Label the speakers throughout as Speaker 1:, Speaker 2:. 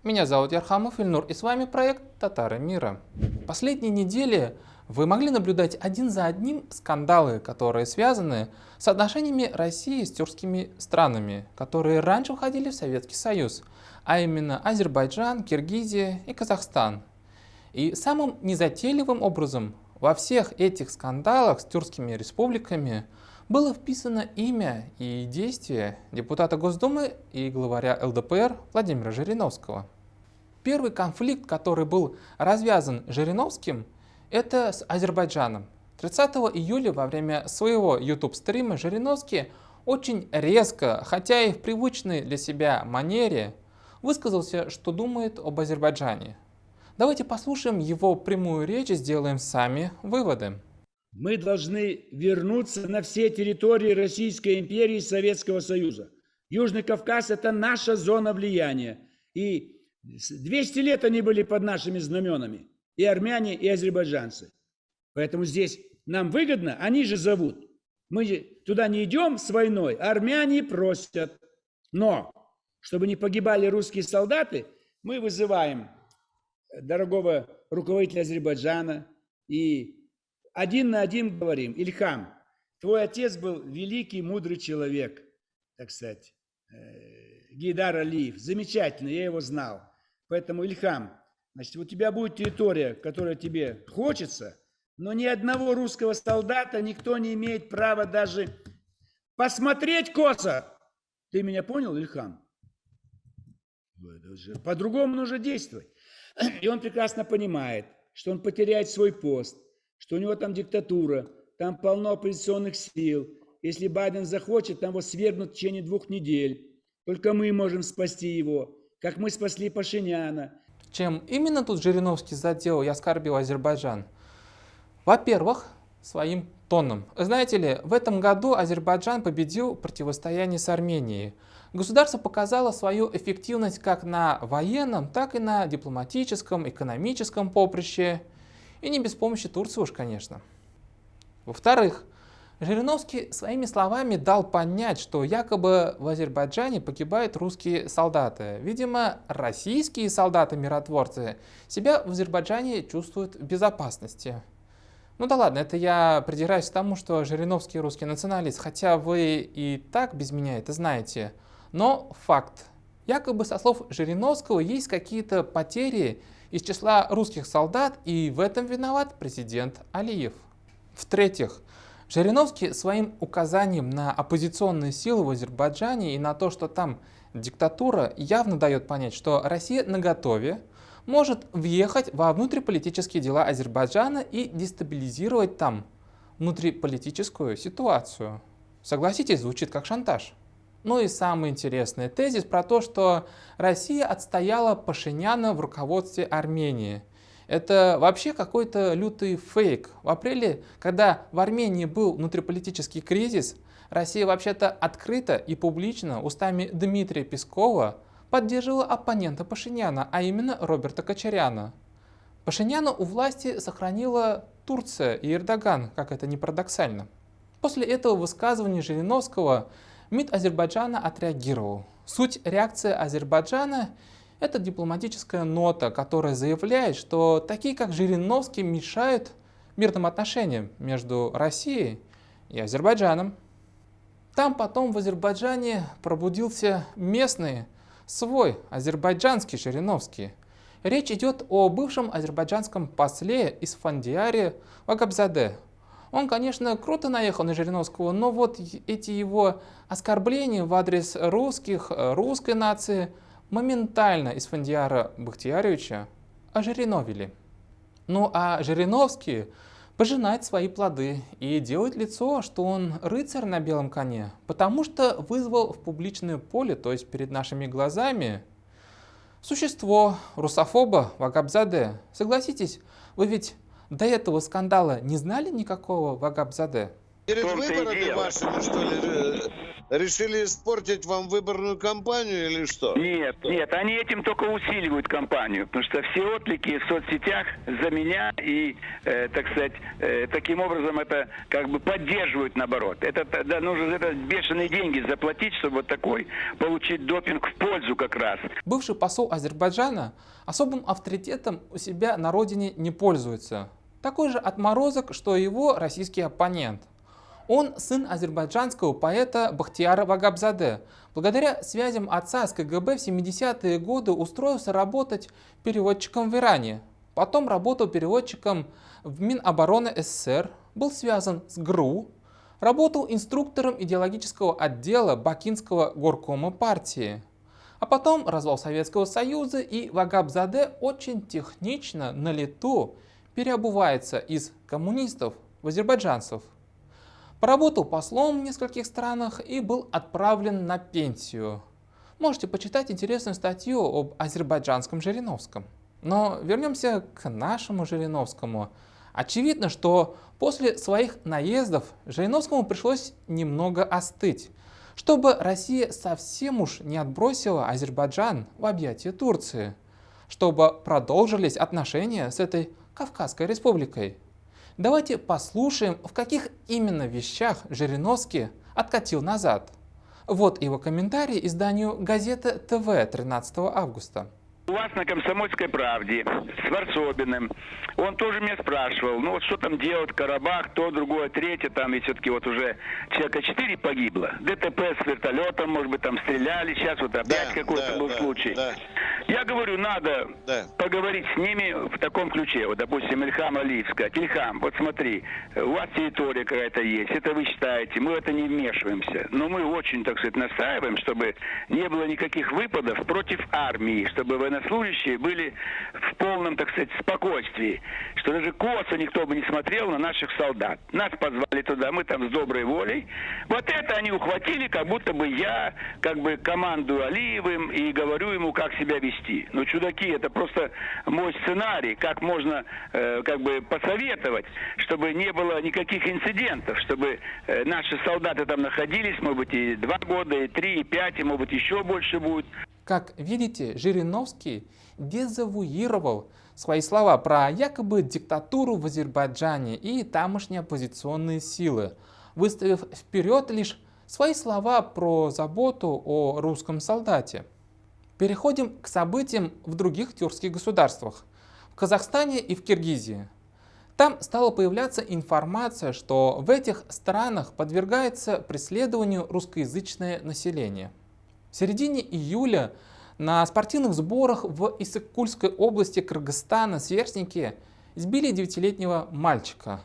Speaker 1: Меня зовут Ярхамов Ильнур, и с вами проект «Татары мира». Последние недели вы могли наблюдать один за одним скандалы, которые связаны с отношениями России с тюркскими странами, которые раньше входили в Советский Союз, а именно Азербайджан, Киргизия и Казахстан. И самым незатейливым образом во всех этих скандалах с тюркскими республиками было вписано имя и действия депутата Госдумы и главаря ЛДПР Владимира Жириновского. Первый конфликт, который был развязан Жириновским, это с Азербайджаном. 30 июля во время своего YouTube-стрима Жириновский очень резко, хотя и в привычной для себя манере, высказался, что думает об Азербайджане. Давайте послушаем его прямую речь и сделаем сами выводы.
Speaker 2: Мы должны вернуться на все территории Российской империи и Советского Союза. Южный Кавказ – это наша зона влияния. И 200 лет они были под нашими знаменами. И армяне, и азербайджанцы. Поэтому здесь нам выгодно, они же зовут. Мы же туда не идем с войной, а армяне просят. Но, чтобы не погибали русские солдаты, мы вызываем дорогого руководителя Азербайджана и один на один говорим: Ильхам, твой отец был великий, мудрый человек, так сказать, Гейдар Алиев, замечательно, я его знал. Поэтому, Ильхам, значит, у тебя будет территория, которая тебе хочется, но ни одного русского солдата никто не имеет права даже посмотреть косо. Ты меня понял, Ильхам? По-другому нужно действовать. И он прекрасно понимает, что он потеряет свой пост, что у него там диктатура, там полно оппозиционных сил. Если Байден захочет, там его свергнут в течение 2 недель. Только мы можем спасти его, как мы спасли Пашиняна.
Speaker 1: Чем именно тут Жириновский задел и оскорбил Азербайджан? Во-первых, своим тоном. Знаете ли, в этом году Азербайджан победил в противостоянии с Арменией. Государство показало свою эффективность как на военном, так и на дипломатическом, экономическом поприще. И не без помощи Турции уж, конечно. Во-вторых, Жириновский своими словами дал понять, что якобы в Азербайджане погибают русские солдаты. Видимо, российские солдаты-миротворцы себя в Азербайджане чувствуют в безопасности. Ну да ладно, это я придираюсь к тому, что Жириновский русский националист, хотя вы и так без меня это знаете. Но факт. Якобы, со слов Жириновского, есть какие-то потери из числа русских солдат, и в этом виноват президент Алиев. В-третьих, Жириновский своим указанием на оппозиционные силы в Азербайджане и на то, что там диктатура, явно дает понять, что Россия наготове может въехать во внутриполитические дела Азербайджана и дестабилизировать там внутриполитическую ситуацию. Согласитесь, звучит как шантаж. Ну и самый интересный тезис про то, что Россия отстояла Пашиняна в руководстве Армении. Это вообще какой-то лютый фейк. В апреле, когда в Армении был внутриполитический кризис, Россия вообще-то открыто и публично устами Дмитрия Пескова поддерживала оппонента Пашиняна, а именно Роберта Кочаряна. Пашиняна у власти сохранила Турция и Эрдоган, как это ни парадоксально. После этого высказывания Жириновского МИД Азербайджана отреагировал. Суть реакции Азербайджана – это дипломатическая нота, которая заявляет, что такие, как Жириновский, мешают мирным отношениям между Россией и Азербайджаном. Там потом в Азербайджане пробудился местный, свой азербайджанский Жириновский. Речь идет о бывшем азербайджанском после Исфандияре Вагабзаде. Он, конечно, круто наехал на Жириновского, но вот эти его оскорбления в адрес русских, русской нации моментально Исфандияра Бахтияровича ожириновили. Ну а Жириновский пожинает свои плоды и делает лицо, что он рыцарь на белом коне, потому что вызвал в публичное поле, то есть перед нашими глазами, существо русофоба Вагабзаде. Согласитесь, вы ведь до этого скандала не знали никакого Вагабзаде?
Speaker 3: Перед выборами вашими, что ли, решили испортить вам выборную кампанию или что?
Speaker 4: Нет, нет, они этим только усиливают кампанию, потому что все отклики в соцсетях за меня и, так сказать, таким образом это как бы поддерживают наоборот. Это да, нужно это бешеные деньги заплатить, чтобы вот такой получить допинг в пользу как раз.
Speaker 1: Бывший посол Азербайджана особым авторитетом у себя на родине не пользуется. Такой же отморозок, что и его российский оппонент. Он сын азербайджанского поэта Бахтияра Вагабзаде. Благодаря связям отца с КГБ в 70-е годы устроился работать переводчиком в Иране. Потом работал переводчиком в Минобороны СССР, был связан с ГРУ, работал инструктором идеологического отдела Бакинского горкома партии. А потом развал Советского Союза, и Вагабзаде очень технично на лету переобувается из коммунистов в азербайджанцев. Поработал послом в нескольких странах и был отправлен на пенсию. Можете почитать интересную статью об азербайджанском Жириновском. Но вернемся к нашему Жириновскому. Очевидно, что после своих наездов Жириновскому пришлось немного остыть, чтобы Россия совсем уж не отбросила Азербайджан в объятия Турции, чтобы продолжились отношения с этой Кавказской республикой. Давайте послушаем, в каких именно вещах Жириновский откатил назад. Вот его комментарий изданию «Газета ТВ» 13 августа.
Speaker 4: У вас на «Комсомольской правде» с Варсобиным, он тоже меня спрашивал, ну вот что там делать, Карабах, то, другое, третье, там ведь все-таки вот уже человека 4 погибло, ДТП с вертолетом, может быть, там стреляли, сейчас вот опять какой-то был случай. Да. Я говорю, надо поговорить с ними в таком ключе, вот, допустим, Ильхам Алиев сказать, Ильхам, вот смотри, у вас территория какая-то есть, это вы считаете, мы в это не вмешиваемся, но мы очень, так сказать, настаиваем, чтобы не было никаких выпадов против армии, чтобы военнослужащие были в полном, так сказать, спокойствии, что даже косо никто бы не смотрел на наших солдат. Нас позвали туда, мы там с доброй волей. Вот это они ухватили, как будто бы я как бы командую Алиевым и говорю ему, как себя вести. Ну, чудаки, это просто мой сценарий, как можно как бы посоветовать, чтобы не было никаких инцидентов, чтобы наши солдаты там находились, может быть, и 2 года, и 3, и 5, и, может быть, еще больше будет.
Speaker 1: Как видите, Жириновский дезавуировал свои слова про якобы диктатуру в Азербайджане и тамошние оппозиционные силы, выставив вперед лишь свои слова про заботу о русском солдате. Переходим к событиям в других тюркских государствах, в Казахстане и в Киргизии. Там стала появляться информация, что в этих странах подвергается преследованию русскоязычное население. В середине июля на спортивных сборах в Иссык-Кульской области Кыргызстана сверстники избили 9-летнего мальчика.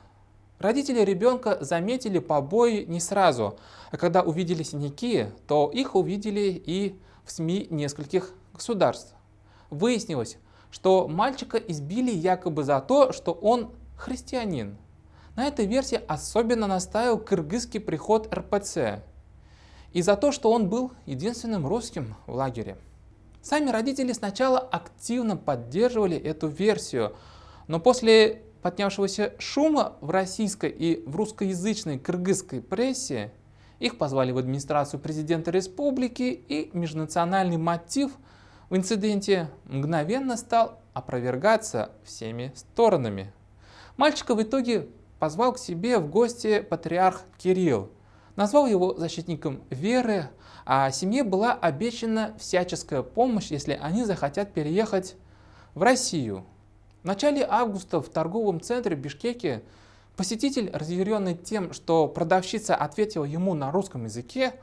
Speaker 1: Родители ребенка заметили побои не сразу, а когда увидели синяки, то их увидели и в СМИ нескольких государств. Выяснилось, что мальчика избили якобы за то, что он христианин. На этой версии особенно настаивал кыргызский приход РПЦ. И за то, что он был единственным русским в лагере. Сами родители сначала активно поддерживали эту версию, но после поднявшегося шума в российской и в русскоязычной кыргызской прессе их позвали в администрацию президента республики, и межнациональный мотив в инциденте мгновенно стал опровергаться всеми сторонами. Мальчика в итоге позвал к себе в гости патриарх Кирилл, назвал его защитником веры, а семье была обещана всяческая помощь, если они захотят переехать в Россию. В начале августа в торговом центре в Бишкеке посетитель, разъяренный тем, что продавщица ответила ему на русском языке,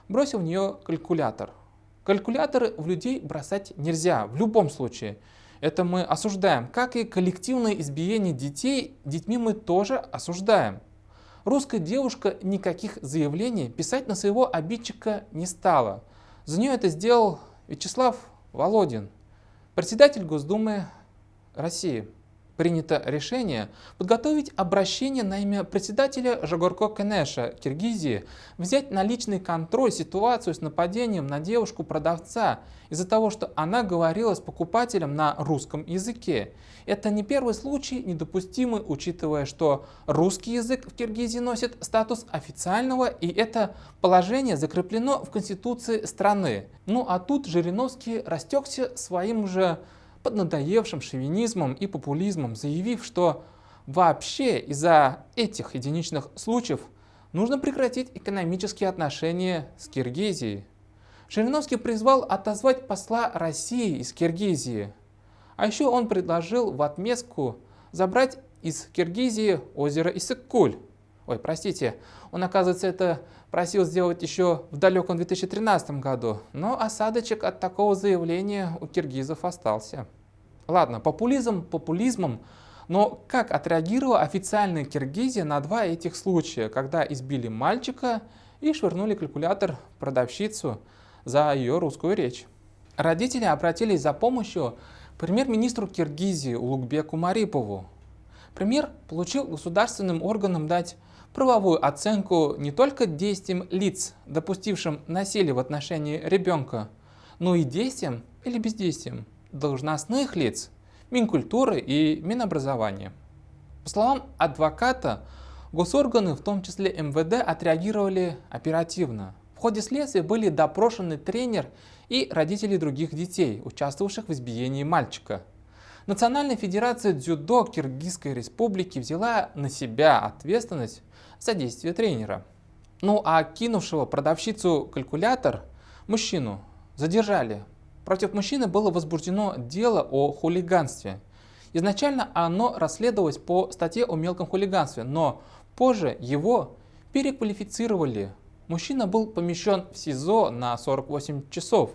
Speaker 1: бросил в нее калькулятор. Калькуляторы в людей бросать нельзя, в любом случае. Это мы осуждаем. Как и коллективное избиение детей, детьми мы тоже осуждаем. Русская девушка никаких заявлений писать на своего обидчика не стала. За нее это сделал Вячеслав Володин, председатель Госдумы России. принято решение подготовить обращение на имя председателя Жогорко Кенеша Киргизии, взять на личный контроль ситуацию с нападением на девушку-продавца из-за того, что она говорила с покупателем на русском языке. Это не первый случай, недопустимый, учитывая, что русский язык в Киргизии носит статус официального, и это положение закреплено в Конституции страны. Ну а тут Жириновский растекся своим же поднадоевшим шовинизмом и популизмом, заявив, что вообще из-за этих единичных случаев нужно прекратить экономические отношения с Киргизией. Жириновский призвал отозвать посла России из Киргизии. А еще он предложил в отместку забрать из Киргизии озеро Иссык-Куль. Ой, простите, он, оказывается, это просил сделать еще в далеком 2013 году, но осадочек от такого заявления у киргизов остался. Ладно, популизм популизмом, но как отреагировала официальная Киргизия на два этих случая, когда избили мальчика и швырнули калькулятор продавщицу за ее русскую речь? Родители обратились за помощью к премьер-министру Киргизии Улугбеку Марипову. Премьер получил государственным органам дать правовую оценку не только действиям лиц, допустившим насилие в отношении ребенка, но и действиям или бездействиям должностных лиц Минкультуры и Минобразования. По словам адвоката, госорганы, в том числе МВД, отреагировали оперативно. В ходе следствия были допрошены тренер и родители других детей, участвовавших в избиении мальчика. Национальная федерация дзюдо Киргизской республики взяла на себя ответственность за действия тренера. Ну а кинувшего продавщицу калькулятор мужчину задержали. Против мужчины было возбуждено дело о хулиганстве. Изначально оно расследовалось по статье о мелком хулиганстве, но позже его переквалифицировали. Мужчина был помещен в СИЗО на 48 часов.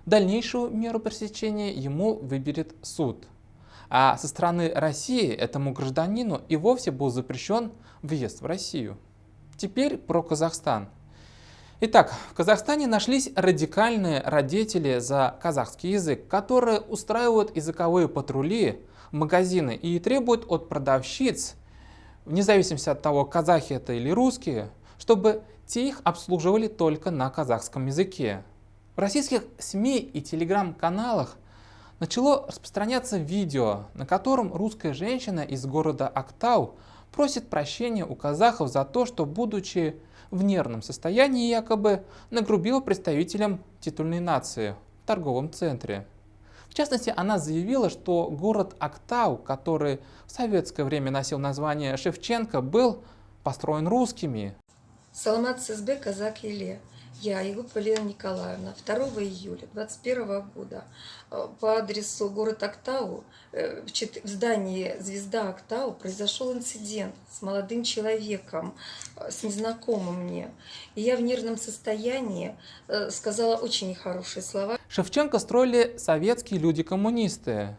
Speaker 1: Дальнейшую меру пресечения ему выберет суд. А со стороны России этому гражданину и вовсе был запрещен въезд в Россию. Теперь про Казахстан. Итак, в Казахстане нашлись радикальные родители за казахский язык, которые устраивают языковые патрули в магазины и требуют от продавщиц, вне зависимости от того, казахи это или русские, чтобы те их обслуживали только на казахском языке. В российских СМИ и телеграм-каналах начало распространяться видео, на котором русская женщина из города Актау просит прощения у казахов за то, что, будучи в нервном состоянии, якобы нагрубила представителям титульной нации в торговом центре. В частности, она заявила, что город Актау, который в советское время носил название Шевченко, был построен русскими.
Speaker 5: Саламат Сызбек, казак Еле. Я, Егор Валерия Николаевна, 2 июля 2021 года по адресу город Актау, в здании «Звезда Актау» произошел инцидент с молодым человеком, с незнакомым мне. И я в нервном состоянии сказала очень нехорошие слова.
Speaker 1: Шевченко строили советские люди-коммунисты,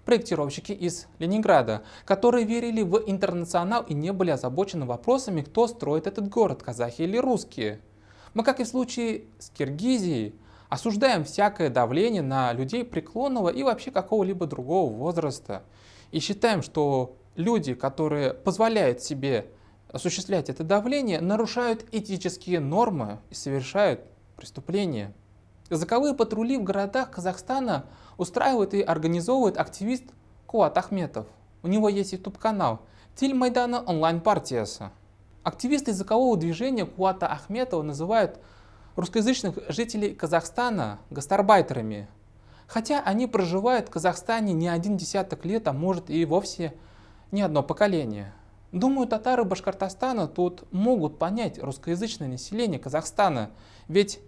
Speaker 1: проектировщики из Ленинграда, которые верили в интернационал и не были озабочены вопросами, кто строит этот город, казахи или русские. Мы, как и в случае с Киргизией, осуждаем всякое давление на людей преклонного и вообще какого-либо другого возраста. И считаем, что люди, которые позволяют себе осуществлять это давление, нарушают этические нормы и совершают преступления. Языковые патрули в городах Казахстана устраивает и организовывает активист Куат Ахметов. У него есть YouTube-канал «Тиль Майдана онлайн-партиясы». Активисты языкового движения Куата Ахметова называют русскоязычных жителей Казахстана гастарбайтерами. Хотя они проживают в Казахстане не один десяток лет, а может и вовсе не одно поколение. Думаю, татары Башкортостана тут могут понять русскоязычное население Казахстана, ведь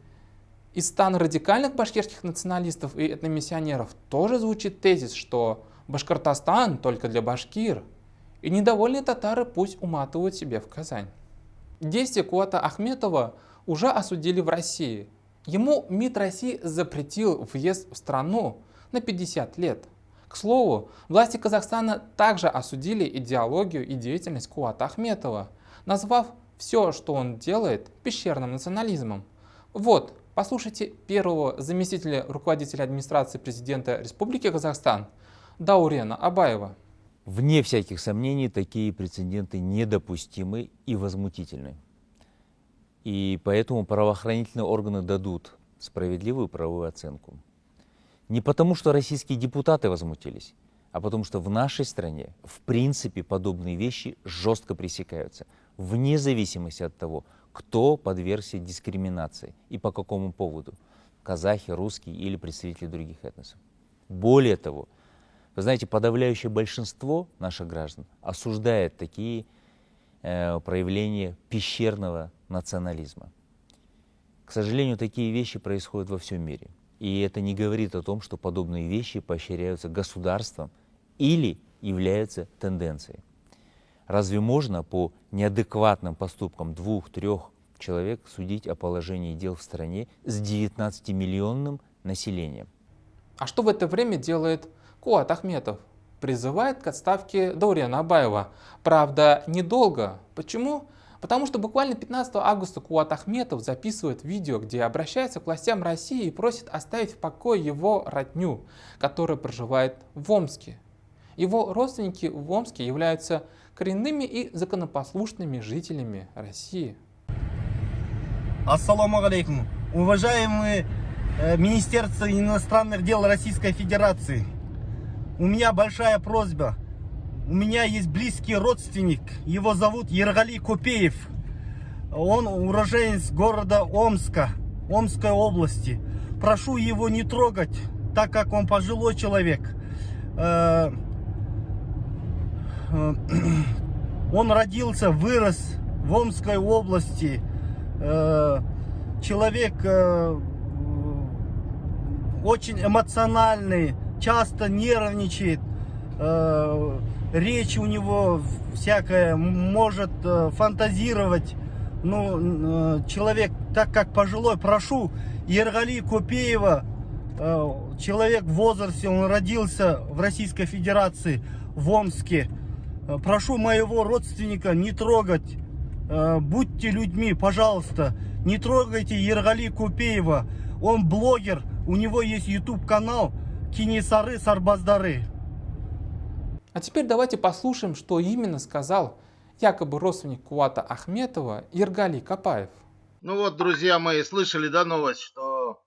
Speaker 1: из стана радикальных башкирских националистов и этномиссионеров тоже звучит тезис, что Башкортостан только для башкир. И недовольные татары пусть уматывают себе в Казань. Действия Куата Ахметова уже осудили в России. Ему МИД России запретил въезд в страну на 50 лет. К слову, власти Казахстана также осудили идеологию и деятельность Куата Ахметова, назвав все, что он делает, пещерным национализмом. Вот, послушайте первого заместителя руководителя администрации президента Республики Казахстан Даурена Абаева.
Speaker 6: Вне всяких сомнений, такие прецеденты недопустимы и возмутительны. И поэтому правоохранительные органы дадут справедливую правовую оценку. Не потому, что российские депутаты возмутились, а потому что в нашей стране, в принципе, подобные вещи жестко пресекаются, вне зависимости от того, кто подвергся дискриминации и по какому поводу – казахи, русские или представители других этносов. Более того, вы знаете, подавляющее большинство наших граждан осуждает такие проявления пещерного национализма. К сожалению, такие вещи происходят во всем мире. И это не говорит о том, что подобные вещи поощряются государством или являются тенденцией. Разве можно по неадекватным поступкам 2-3 человек судить о положении дел в стране с 19-миллионным населением?
Speaker 1: А что в это время делает Куат Ахметов? Призывает к отставке Даурена Абаева. Правда, недолго. Почему? Потому что буквально 15 августа Куат Ахметов записывает видео, где обращается к властям России и просит оставить в покое его родню, которая проживает в Омске. Его родственники в Омске являются коренными и законопослушными жителями России.
Speaker 7: Ассаламу алейкум. Уважаемые Министерство иностранных дел Российской Федерации, у меня большая просьба. У меня есть близкий родственник, его зовут Ергали Купеев. Он уроженец города Омска, Омской области. Прошу его не трогать, так как он пожилой человек. Он родился, вырос в Омской области. Человек очень эмоциональный, часто нервничает. Речь у него всякая, может фантазировать. Ну, человек, так как пожилой, прошу Ергали Купеева, человек в возрасте, он родился в Российской Федерации, в Омске. Прошу моего родственника не трогать. Будьте людьми, пожалуйста. Не трогайте Ергали Купеева. Он блогер, у него есть YouTube-канал Кинесары Сарбаздары.
Speaker 1: А теперь давайте послушаем, что именно сказал якобы родственник Куата Ахметова Ергали Капаев.
Speaker 8: Ну вот, друзья мои, слышали, да, новость, что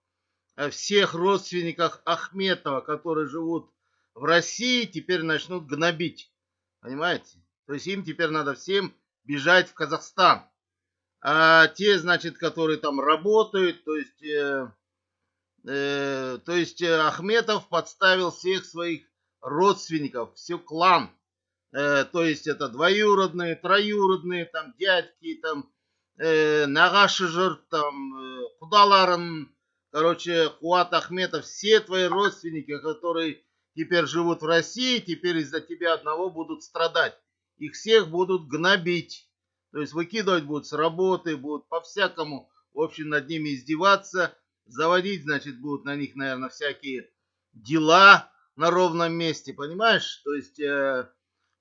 Speaker 8: всех родственников Ахметова, которые живут в России, теперь начнут гнобить. Понимаете? То есть им теперь надо всем бежать в Казахстан. А те, значит, которые там работают, то есть Ахметов подставил всех своих родственников, все клан. То есть это двоюродные, троюродные, там дядьки, там нағашы жұрт, там кудаларын. Короче, Куат Ахметов, все твои родственники, которые теперь живут в России, теперь из-за тебя одного будут страдать. Их всех будут гнобить. То есть выкидывать будут с работы, будут по-всякому, в общем, над ними издеваться. Заводить, значит, будут на них, наверное, всякие дела на ровном месте, понимаешь? То есть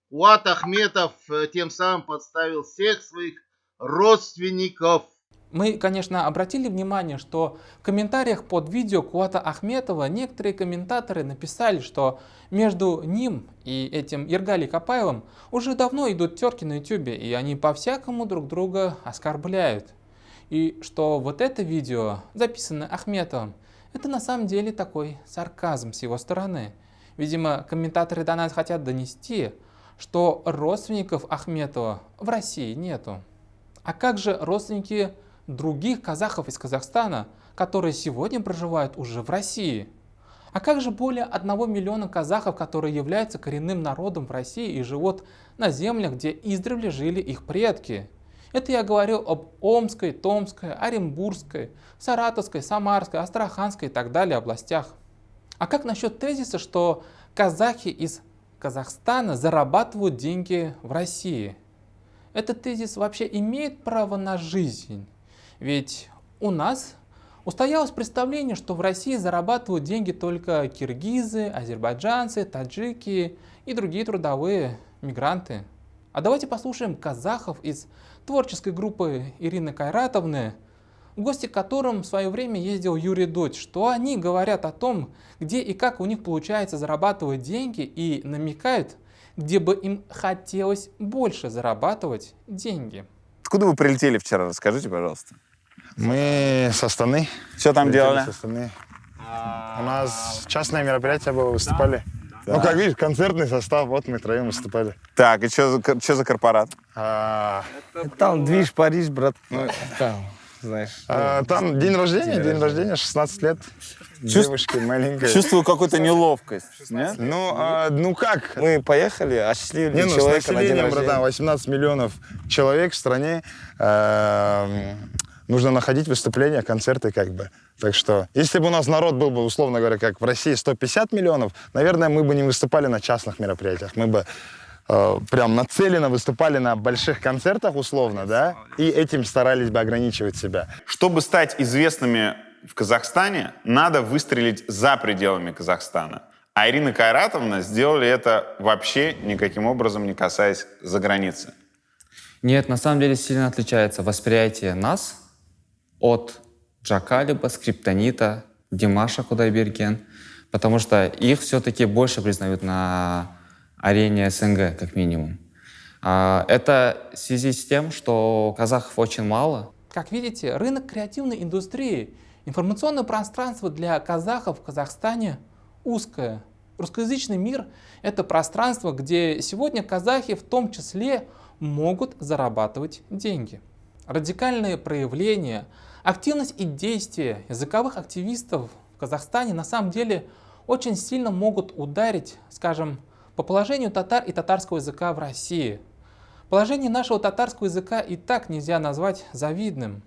Speaker 8: Куат Ахметов тем самым подставил всех своих родственников.
Speaker 1: Мы, конечно, обратили внимание, что в комментариях под видео Куата Ахметова некоторые комментаторы написали, что между ним и этим Ергали Капаевым уже давно идут терки на ютубе, и они по-всякому друг друга оскорбляют. И что вот это видео, записанное Ахметовым, это на самом деле такой сарказм с его стороны. Видимо, комментаторы до нас хотят донести, что родственников Ахметова в России нету. А как же родственники других казахов из Казахстана, которые сегодня проживают уже в России? А как же более 1 миллиона казахов, которые являются коренным народом в России и живут на землях, где издревле жили их предки? Это я говорил об Омской, Томской, Оренбургской, Саратовской, Самарской, Астраханской и так далее областях. А как насчет тезиса, что казахи из Казахстана зарабатывают деньги в России? Этот тезис вообще имеет право на жизнь? Ведь у нас устоялось представление, что в России зарабатывают деньги только киргизы, азербайджанцы, таджики и другие трудовые мигранты. А давайте послушаем казахов из творческой группы Ирины Кайратовны, в гости к которым в свое время ездил Юрий Дудь, что они говорят о том, где и как у них получается зарабатывать деньги, и намекают, где бы им хотелось больше зарабатывать деньги.
Speaker 9: Откуда вы прилетели вчера? Расскажите, пожалуйста.
Speaker 10: Мы с Астаны.
Speaker 9: Что там
Speaker 10: Прилетели
Speaker 9: делали?
Speaker 10: с Астаны. У нас частное мероприятие было, выступали. Ну, как видишь, концертный состав, вот мы троем выступали.
Speaker 9: Так, и что за корпорат?
Speaker 11: Там движ Париж, брат. Ну, там, знаешь.
Speaker 10: Там день рождения, 16 лет. Девушки маленькая.
Speaker 9: Чувствую какую-то неловкость. Нет?
Speaker 10: Ну как?
Speaker 11: Мы поехали, осчастливили
Speaker 10: Не, ну, с
Speaker 11: человека на день
Speaker 10: населением,
Speaker 11: рождения.
Speaker 10: братан, 18 миллионов человек в стране. Нужно находить выступления, концерты как бы. Так что, если бы у нас народ был бы, условно говоря, как в России 150 миллионов, наверное, мы бы не выступали на частных мероприятиях. Мы бы прям нацеленно выступали на больших концертах, условно, да, и этим старались бы ограничивать себя.
Speaker 9: Чтобы стать известными в Казахстане, надо выстрелить за пределами Казахстана. А Ирина Кайратовна сделали это вообще никаким образом не касаясь за границы.
Speaker 12: Нет, на самом деле сильно отличается восприятие нас от Джакалиба, Скриптонита, Димаша Кудайберген, потому что их все-таки больше признают на арене СНГ, как минимум. Это в связи с тем, что казахов очень мало.
Speaker 1: Как видите, рынок креативной индустрии, информационное пространство для казахов в Казахстане узкое. Русскоязычный мир — это пространство, где сегодня казахи в том числе могут зарабатывать деньги. Радикальные проявления, активность и действия языковых активистов в Казахстане на самом деле очень сильно могут ударить, скажем, по положению татар и татарского языка в России. Положение нашего татарского языка и так нельзя назвать завидным.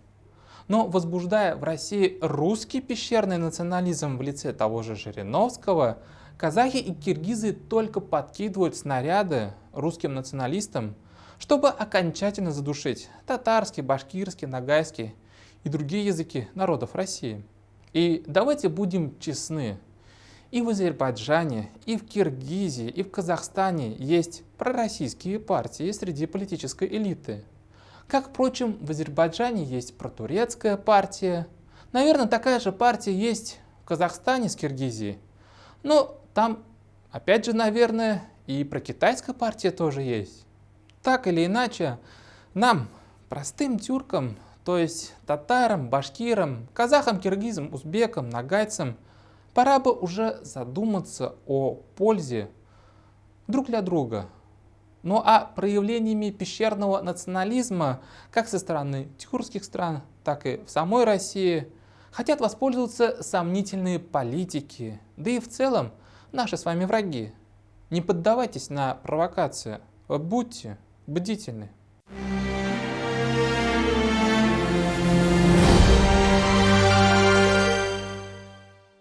Speaker 1: Но возбуждая в России русский пещерный национализм в лице того же Жириновского, казахи и киргизы только подкидывают снаряды русским националистам, чтобы окончательно задушить татарский, башкирский, ногайский и другие языки народов России. И давайте будем честны. И в Азербайджане, и в Киргизии, и в Казахстане есть пророссийские партии среди политической элиты. Как, впрочем, в Азербайджане есть протурецкая партия. Наверное, такая же партия есть в Казахстане с Киргизией. Но там, опять же, наверное, и прокитайская партия тоже есть. Так или иначе, нам, простым тюркам, то есть татарам, башкирам, казахам, киргизам, узбекам, нагайцам, пора бы уже задуматься о пользе друг для друга. Ну а проявлениями пещерного национализма, как со стороны тюркских стран, так и в самой России, хотят воспользоваться сомнительные политики, да и в целом наши с вами враги. Не поддавайтесь на провокации, будьте бдительны.